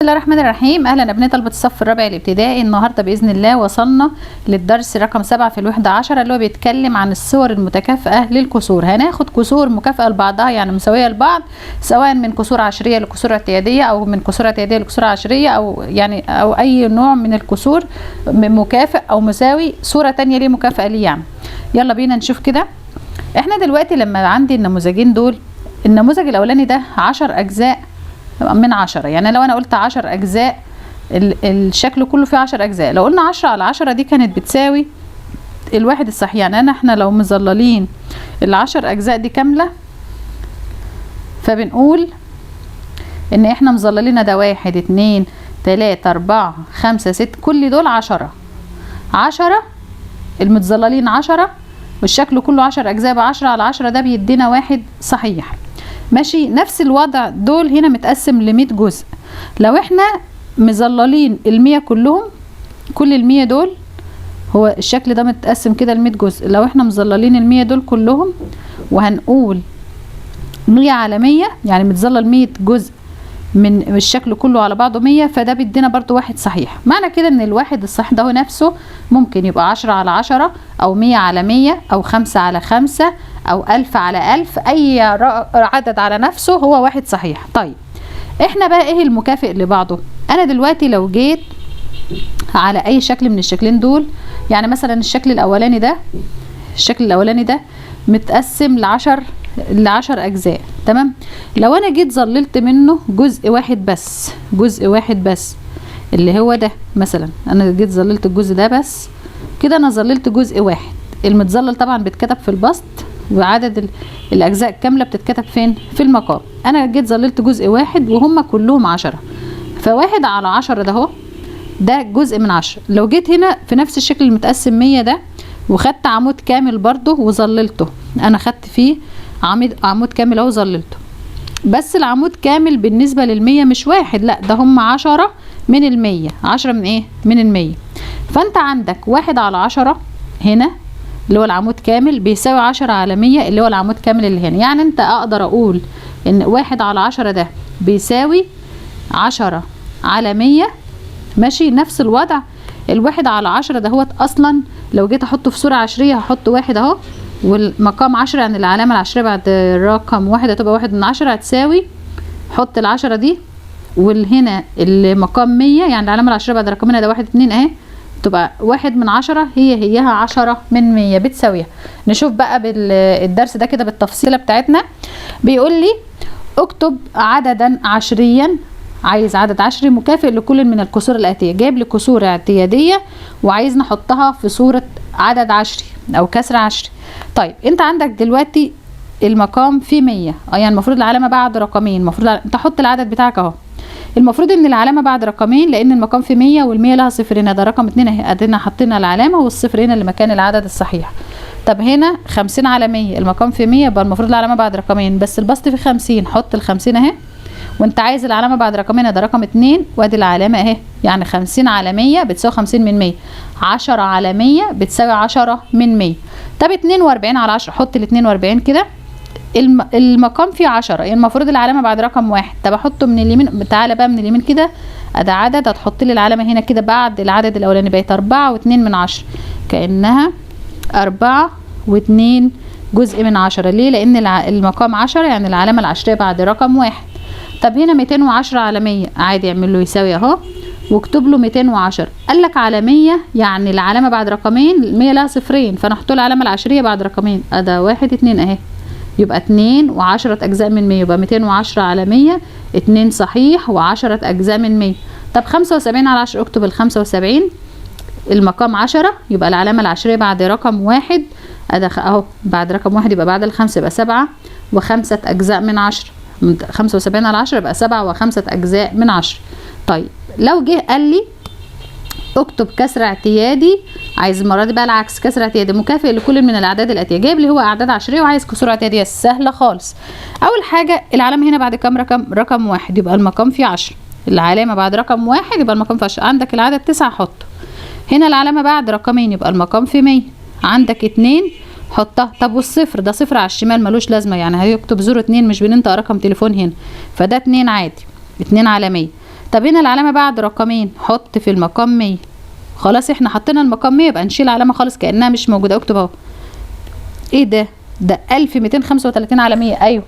الله الرحمن الرحيم. اهلا ابناء طلبه الصف الرابع الابتدائي. النهارده باذن الله وصلنا للدرس رقم 7 في الوحده 10 اللي هو بيتكلم عن الصور المتكافئه للكسور. هناخد كسور مكافئه لبعضها يعني مساويه لبعض، سواء من كسور عشريه لكسور اعتياديه او من كسور اعتياديه لكسور عشريه او اي نوع من الكسور مكافئ او مساوي، صوره تانية ليه مكافئه ليه يعني. يلا بينا نشوف كده. احنا دلوقتي لما عندي النموذجين دول، النموذج الاولاني ده 10 اجزاء من 10، يعني لو انا قلت 10 اجزاء الشكل كله فيه 10 اجزاء، لو قلنا 10 على 10 دي كانت بتساوي الواحد الصحيح. يعني احنا لو مظللين ال10 اجزاء دي كامله فبنقول ان احنا مظللين ده 1 2 3 4 5 6 كل دول 10 المتظللين 10 والشكل كله 10 اجزاء ب10 على 10 ده بيدينا واحد صحيح. ماشي، نفس الوضع دول هنا متقسم ل100 جزء. لو احنا مظللين ال100 كلهم، كل ال100 دول هو الشكل ده متقسم كده ل100 جزء، لو احنا مظللين ال100 دول كلهم وهنقول 100 على 100 يعني متظلل 100 جزء من الشكل كله على بعضه 100، فده بيدينا برضو واحد صحيح. معنى كده ان الواحد الصحيح ده هو نفسه ممكن يبقى 10 على 10 او 100 على 100 او 5 على 5 او 1000 على 1000، اي عدد على نفسه هو واحد صحيح. طيب احنا بقى ايه المكافئ لبعضه؟ انا دلوقتي لو جيت على اي شكل من الشكلين دول، يعني مثلا الشكل الاولاني ده متقسم ل10 اجزاء، تمام. لو انا جيت ظللت منه جزء واحد بس اللي هو ده مثلا، انا جيت ظللت الجزء ده بس كده، انا ظللت جزء واحد. المتظلل طبعا بيتكتب في البسط، وعدد الاجزاء كامله بتتكتب فين؟ في المقام. انا جيت ظللت جزء واحد وهم كلهم 10، فواحد على 10 ده اهو، ده جزء من 10. لو جيت هنا في نفس الشكل المتقسم 100 ده وخدت عمود كامل برضو وظللته، انا خدت فيه عمود كامل اهو ظللته، بس العمود كامل بالنسبه لل100 مش واحد، لا ده هم 10 من ال100. 10 من ايه؟ من ال100. فانت عندك 1 على 10 هنا اللي هو العمود كامل بيساوي 10 على 100 اللي هو العمود كامل اللي هنا. يعني انت اقدر اقول ان 1 على 10 ده بيساوي 10 على 100. ماشي، نفس الوضع الواحد على 10 ده هو اصلا لو جيت احطه في صورة عشرية هحط واحد اهو، والمقام 10 يعني العلامة العشرية بعد رقم واحد هتبقى 1 من 10 هتساوي، حط ال10 دي، والهنا المقام 100 يعني العلامة العشرية بعد رقمنا ده 1 2 اهي، تبقى 1 من 10 هيها 10 من 100 بتساويها. نشوف بقى بالدرس ده كده بالتفصيلة بتاعتنا. بيقول لي اكتب عددا عشريا، عايز عدد عشري مكافئ لكل من الكسور الآتية. جايب لي كسور اعتيادية وعايز نحطها في صورة عدد عشري او كسر عشري. طيب انت عندك دلوقتي المقام فيه 100، يعني المفروض العلامة بعد رقمين، المفروض انت حط العدد بتاعك اهو. المفروض ان العلامة بعد رقمين لان المقام فيه 100 وال100 لها صفر، هنا ده رقم 2 اهي، ادينا حطينا العلامة والصفر هنا اللي مكان العدد الصحيح. طب هنا 50 على 100 المقام فيه 100 يبقى المفروض العلامة بعد رقمين بس البسط فيه 50، حط ال50 اهي، وانت عايز العلامة بعد رقمين ده رقم 2 وادي العلامة اهي، يعني 50 على 100 بتساوي 50 من 100، 10 على 100 بتساوي 10 من 100. طب 42 على 10 حط ال 42 كده، المقام فيه 10 يعني المفروض العلامة بعد رقم 1، طب احطه من اليمين. تعالى بقى من اليمين كده، ادي عدد هتحط لي العلامة هنا كده بعد العدد الاولاني بقت 4 و2 من 10، كأنها 4 و2 جزء من 10. ليه؟ لان المقام 10 يعني العلامة العشرية بعد رقم 1. طب هنا 210 على 100 عادي اعمل له يساوي اهو واكتب له 210. قال لك على 100 يعني العلامه بعد رقمين، 100 لها صفرين فنحط له العلامه العشريه بعد رقمين، ادي 1 2 اهي، يبقى 2 و10 اجزاء من 100 يبقى 210 على 100 2 صحيح و10 اجزاء من 100. طب 75 على 10 اكتب ال75، المقام 10 يبقى العلامه العشريه بعد رقم 1 ادي اهو، بعد رقم 1 يبقى بعد الخمسه يبقى 7 و5 اجزاء من 10، 75 على 10 يبقى 7 و5 اجزاء من 10. طيب لو جه قال لي اكتب كسر اعتيادي، عايز المره دي بقى العكس، كسر اعتيادي مكافئ لكل من الاعداد الاتيه. جايب لي هو اعداد عشريه وعايز كسور اعتياديه، سهله خالص. اول حاجه العلامه هنا بعد كام رقم 1 يبقى المقام فيه 10، العلامه بعد رقم 1 يبقى المقام فيه 10. عندك العدد 9 حطه هنا، العلامه بعد رقمين يبقى المقام فيه 100، عندك 2 حطها. طب والصفر ده صفر على الشمال ملوش لازمه، يعني هيكتب 02 مش بننطق رقم تليفون هنا، فده 2 عادي، 2 على 100. طب هنا العلامة بعد رقمين، حط في المقام 100. خلاص احنا حطينا المقام 100 يبقى نشيل علامة خالص كأنها مش موجودة. اكتب اهو. ايه ده 1235 على 100. ايوه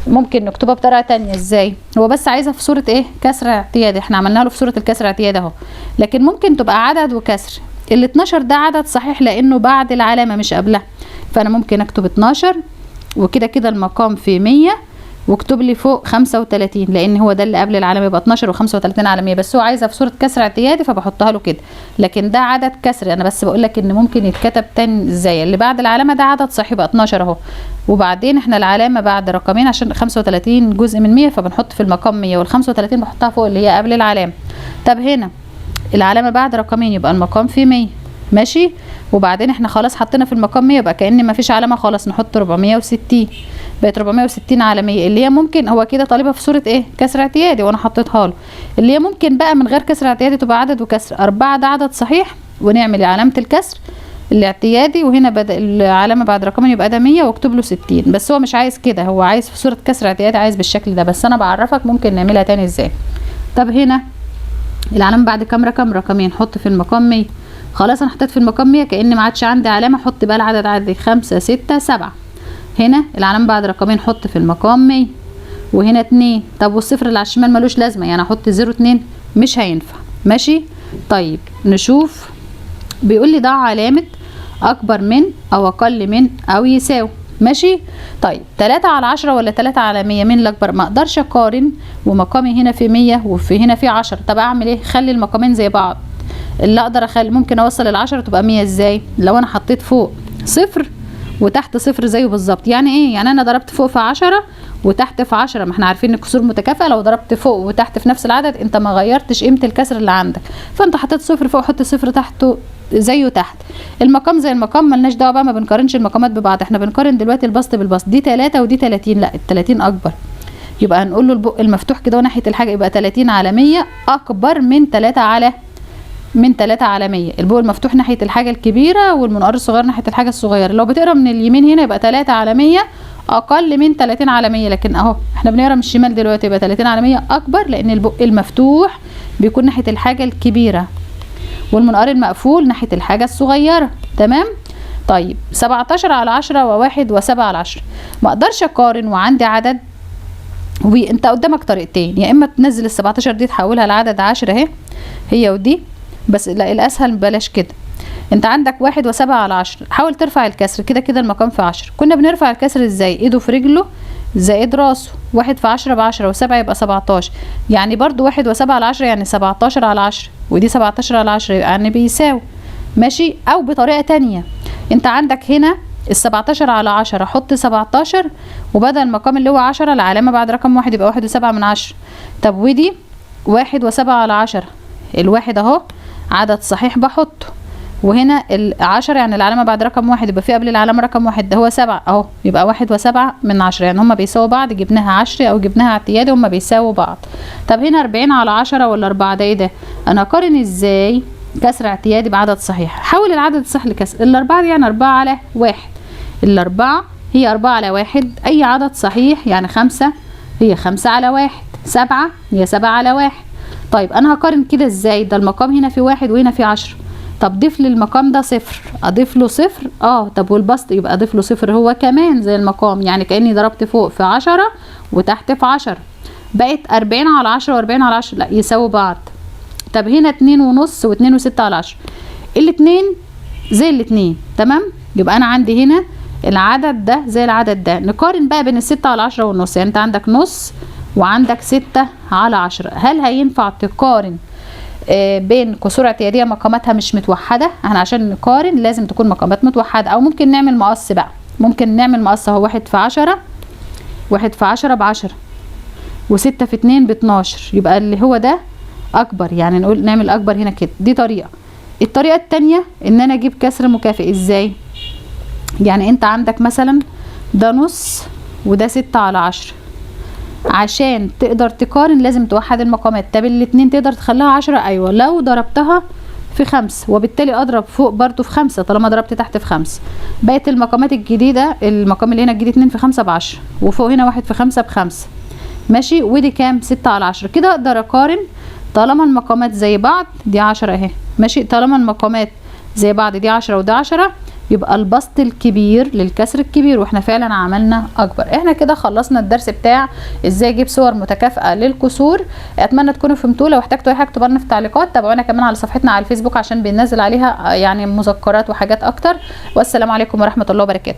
ممكن نكتبها بطريقة تانية. ازاي؟ هو بس عايزها في صورة ايه؟ كسر اعتيادي. احنا عملناها له في صورة الكسر اعتيادي اهو، لكن ممكن تبقى عدد وكسر. ال 12 ده عدد صحيح لانه بعد العلامة مش قبلها، فانا ممكن اكتب 12 وكده كده المقام في 100 واكتب لي فوق 35 لان هو ده اللي قبل العلامه، يبقى 12 و35 على 100. بس هو عايزها في صوره كسر اعتيادي فبحطها له كده، لكن ده عدد كسري. انا بس بقول لك ان ممكن يتكتب تاني ازاي. اللي بعد العلامه ده عدد صحيح يبقى 12 اهو، وبعدين احنا العلامه بعد رقمين عشان 35 جزء من 100 فبنحط في المقام 100، وال 35 بحطها فوق اللي هي قبل العلامه. طب هنا العلامه بعد رقمين يبقى المقام فيه 100 ماشي، وبعدين احنا خلاص حطينا في المقام 100 يبقى كأن ما فيش علامه خالص، نحط 460. بقت 460 على 100 اللي هي ممكن هو كده طالبها في صوره ايه؟ كسر اعتيادي وانا حطيتها له. اللي هي ممكن بقى من غير كسر اعتيادي تبقى عدد وكسر. 4 ده عدد صحيح ونعمل علامه الكسر الاعتيادي، وهنا بدأ العلامه بعد رقمين يبقى ده 100 واكتب له 60. بس هو مش عايز كده، هو عايز في صوره كسر اعتيادي، عايز بالشكل ده. بس انا بعرفك ممكن نعملها تاني ازاي. طب هنا العلامه بعد كام رقم؟ رقمين. حط في المقام 100. خلاص انا حطيت في المقام 100 كأن ما عادش عندي علامه. حط بقى العدد عندي 5 6 7. هنا العلامه بعد رقمين حط في المقام 100 وهنا 2. طب والصفر اللي على الشمال ملوش لازمه، يعني احط 0 2 مش هينفع ماشي. طيب نشوف، بيقول لي ضع علامه اكبر من او اقل من او يساوي ماشي. طيب 3 على 10 ولا 3 على 100؟ مين الاكبر؟ ما اقدرش اقارن ومقامي هنا في 100 وفي هنا في 10. طب اعمل ايه؟ خلي المقامين زي بعض. اللي اقدر اخلي ممكن اوصل ال10 تبقى 100 ازاي؟ لو انا حطيت فوق صفر وتحت صفر زيه بالظبط. يعني ايه؟ يعني انا ضربت فوق في 10 وتحت في 10. ما احنا عارفين ان الكسور متكافئه، لو ضربت فوق وتحت في نفس العدد انت ما غيرتش قيمه الكسر اللي عندك، فانت حطيت صفر فوق حط صفر تحته زيه تحت. المقام زي المقام، ملناش دعوه بقى، ما بنقارنش المقامات ببعض. احنا بنقارن دلوقتي البسط بالبسط. دي 3 ودي 30، لا ال30 اكبر، يبقى هنقول له البق المفتوح كده وناحيه الحاجه يبقى 30 على 100 اكبر من 3 على 100. البوق المفتوح ناحيه الحاجه الكبيره والمنقار الصغير ناحيه الحاجه الصغيره. لو بتقرا من اليمين هنا يبقى 3 على 100 اقل من 30 على 100، لكن اهو احنا بنقرا من الشمال دلوقتي يبقى 30 على 100 اكبر، لان البق المفتوح بيكون ناحيه الحاجه الكبيره والمنقار المقفول ناحيه الحاجه الصغيره. تمام. طيب 17 على 10 و1 و7 على 10. ما اقدرش اقارن وعندي عدد، وانت قدامك طريقتين، يا اما تنزل ال 17 دي تحولها لعدد 10 اهي هي ودي، بس لا الاسهل بلاش كده. انت عندك 1 و7 على 10. حاول ترفع الكسر، كده كده المقام في 10. كنا بنرفع الكسر ازاي؟ ايده في رجله زائد راسه. 1 في 10 ب10 و7 يبقى 17. يعني برضو 1 و7 على 10 يعني 17 على 10، ودي 17 على 10 يعني بيساوي ماشي. او بطريقه تانية، انت عندك هنا ال17 على 10 حط 17 وبدل المقام اللي هو 10 العلامه بعد رقم 1 يبقى 1 و7 من 10. طب ودي 1 و7 على 10، الواحد اهو عدد صحيح بحطه، وهنا ال10 يعني العلامه بعد رقم 1 يبقى في قبل العلامه رقم 1 ده هو 7 اهو، يبقى 1 و7 من 10. يعني هما بيساووا بعض، جبناها 10 او جبناها اعتيادي، هما بيساووا بعض. طب هنا 40 على 10 ولا 4؟ ده ايه ده؟ انا اقارن ازاي كسر اعتيادي بعدد صحيح؟ حول العدد الصحيح لكسر. ال4 دي يعني 4 على 1، ال4 هي 4 على 1، اي عدد صحيح يعني 5 هي 5 على 1، 7 هي 7 على 1. طيب انا هقارن كده ازاي؟ ده المقام هنا في 1 وهنا في 10. طب ضيف للمقام ده صفر، اضيف له صفر طب والبسط يبقى اضيف له صفر هو كمان زي المقام، يعني كاني ضربت فوق في 10 وتحت في 10. بقت 40 على 10 و40 على 10 لا يساووا بعض. طب هنا 2 ونص و2 و6 على 10، الاتنين زي الاتنين. تمام. يبقى انا عندي هنا العدد ده زي العدد ده. نقارن بقى بين ال6 على 10 والنص، يعني انت عندك نص وعندك 6 على 10. هل هينفع تقارن بين كسور اعتياديه مقاماتها مش متوحده؟ احنا عشان نقارن لازم تكون مقامات متوحده، او ممكن نعمل مقص بقى. ممكن نعمل مقص اهو، 1 في 10 1 في 10 ب10 و6 في 2 ب12، يبقى اللي هو ده اكبر. يعني نقول نعمل اكبر هنا كده. دي طريقه. الطريقه الثانيه ان انا اجيب كسر مكافئ. ازاي؟ يعني انت عندك مثلا ده نص وده 6 على 10، عشان تقدر تقارن لازم توحد المقامات. طب الاتنين تقدر تخليها 10؟ ايوه لو ضربتها في 5، وبالتالي اضرب فوق برضو في 5 طالما ضربت تحت في 5. بقت المقامات الجديده، المقام اللي هنا الجديد 2 في 5 ب10 وفوق هنا 1 في 5 ب5 ماشي. ودي كام؟ 6 على 10. كده اقدر اقارن. طالما المقامات زي بعض دي 10 اهي ماشي، طالما المقامات زي بعض دي 10 وده 10 يبقى البسط الكبير للكسر الكبير، واحنا فعلا عملنا اكبر. احنا كده خلصنا الدرس بتاع ازاي اجيب صور متكافئه للكسور. اتمنى تكونوا فهمتوه. لو احتجتوا اي حاجه اكتبوا لنا في التعليقات. تابعونا كمان على صفحتنا على الفيسبوك عشان بننزل عليها يعني مذكرات وحاجات اكتر. والسلام عليكم ورحمه الله وبركاته.